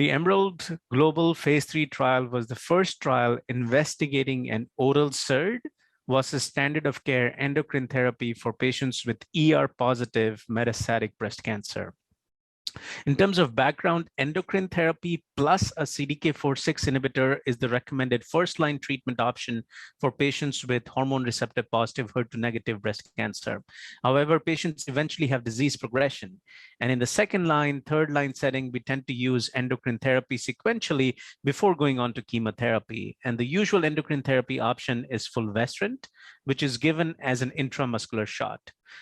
The Emerald Global Phase 3 trial was the first trial investigating an oral SERD versus standard of care endocrine therapy for patients with ER-positive metastatic breast cancer. In terms of background, endocrine therapy plus a CDK4/6 inhibitor is the recommended first-line treatment option for patients with hormone receptor positive HER2-negative breast cancer. However, patients eventually have disease progression. And in the second-line, third-line setting, we tend to use endocrine therapy sequentially before going on to chemotherapy. And the usual endocrine therapy option is fulvestrant, which is given as an intramuscular shot.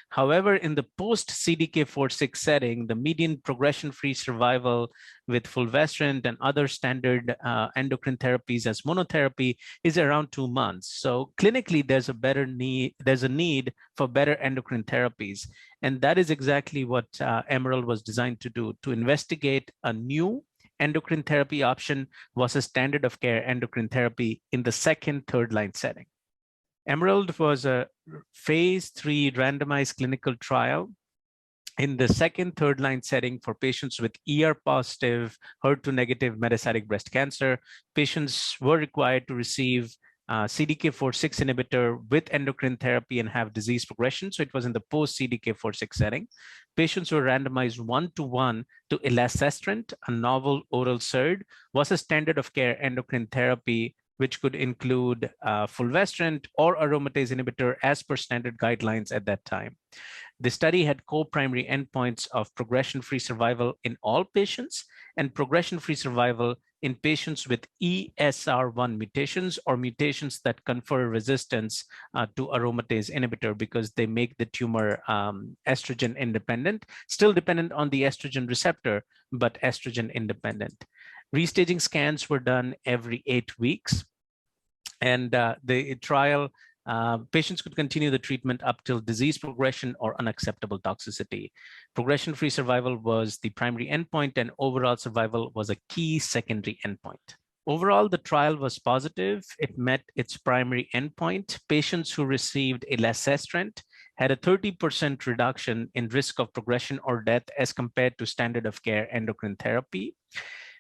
However, in the post-CDK4/6 setting, the median progression-free survival with fulvestrant and other standard endocrine therapies as monotherapy is around 2 months. So clinically, there's a need for better endocrine therapies. And that is exactly what Emerald was designed to do, to investigate a new endocrine therapy option versus standard of care endocrine therapy in the second, third line setting. Emerald was a phase 3 randomized clinical trial in the second, third line setting for patients with ER-positive, HER2-negative metastatic breast cancer. Patients were required to receive CDK4/6 inhibitor with endocrine therapy and have disease progression. So it was in the post-CDK4/6 setting. Patients were randomized 1-to-1 to elacestrant, a novel oral SERD, versus standard of care endocrine therapy, which could include fulvestrant or aromatase inhibitor as per standard guidelines at that time. The study had co-primary endpoints of progression-free survival in all patients and progression-free survival in patients with ESR1 mutations or mutations that confer resistance to aromatase inhibitor because they make the tumor estrogen independent, still dependent on the estrogen receptor, but estrogen independent. Restaging scans were done every 8 weeks. And the trial, patients could continue the treatment up till disease progression or unacceptable toxicity. Progression-free survival was the primary endpoint, and overall survival was a key secondary endpoint. Overall, the trial was positive. It met its primary endpoint. Patients who received elacestrant had a 30% reduction in risk of progression or death as compared to standard of care endocrine therapy.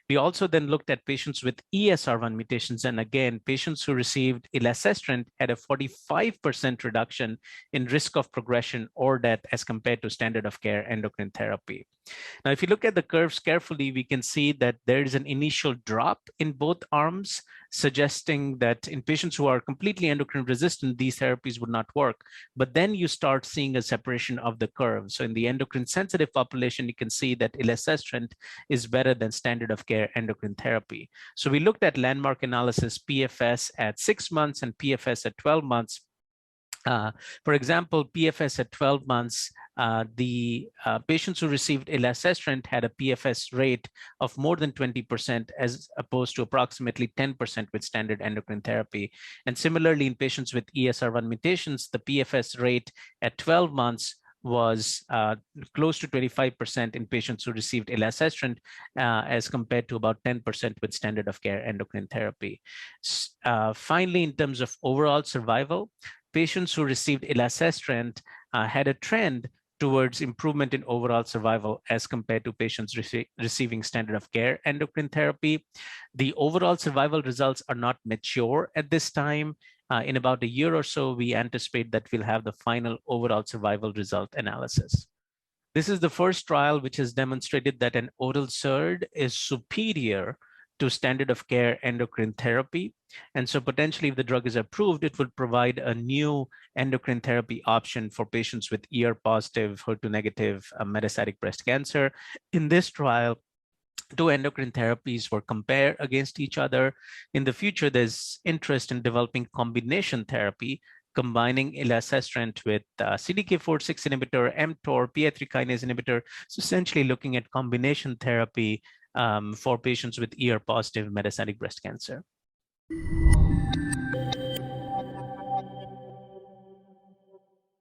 We also then looked at patients with ESR1 mutations. And again, patients who received elacestrant had a 45% reduction in risk of progression or death as compared to standard of care endocrine therapy. Now, if you look at the curves carefully, we can see that there is an initial drop in both arms, suggesting that in patients who are completely endocrine resistant, these therapies would not work. But then you start seeing a separation of the curve. So in the endocrine sensitive population, you can see that elacestrant is better than standard of care endocrine therapy. So we looked at landmark analysis, PFS at 6 months and PFS at 12 months. For example, PFS at 12 months, the patients who received elacestrant had a PFS rate of more than 20% as opposed to approximately 10% with standard endocrine therapy. And similarly, in patients with ESR1 mutations, the PFS rate at 12 months was close to 25% in patients who received elacestrant as compared to about 10% with standard of care endocrine therapy. Finally, in terms of overall survival, patients who received elacestrant had a trend towards improvement in overall survival as compared to patients receiving standard of care endocrine therapy. The overall survival results are not mature at this time. In about a year or so, we anticipate that we'll have the final overall survival result analysis. This is the first trial which has demonstrated that an oral SERD is superior to standard of care endocrine therapy. And so potentially if the drug is approved, it will provide a new endocrine therapy option for patients with ER-positive, HER2-negative metastatic breast cancer. In this trial, 2 endocrine therapies were compared against each other. In the future, there's interest in developing combination therapy, combining elacestrant with CDK4/6 inhibitor, mTOR, PI3 kinase inhibitor. So essentially looking at combination therapy for patients with ER-positive metastatic breast cancer.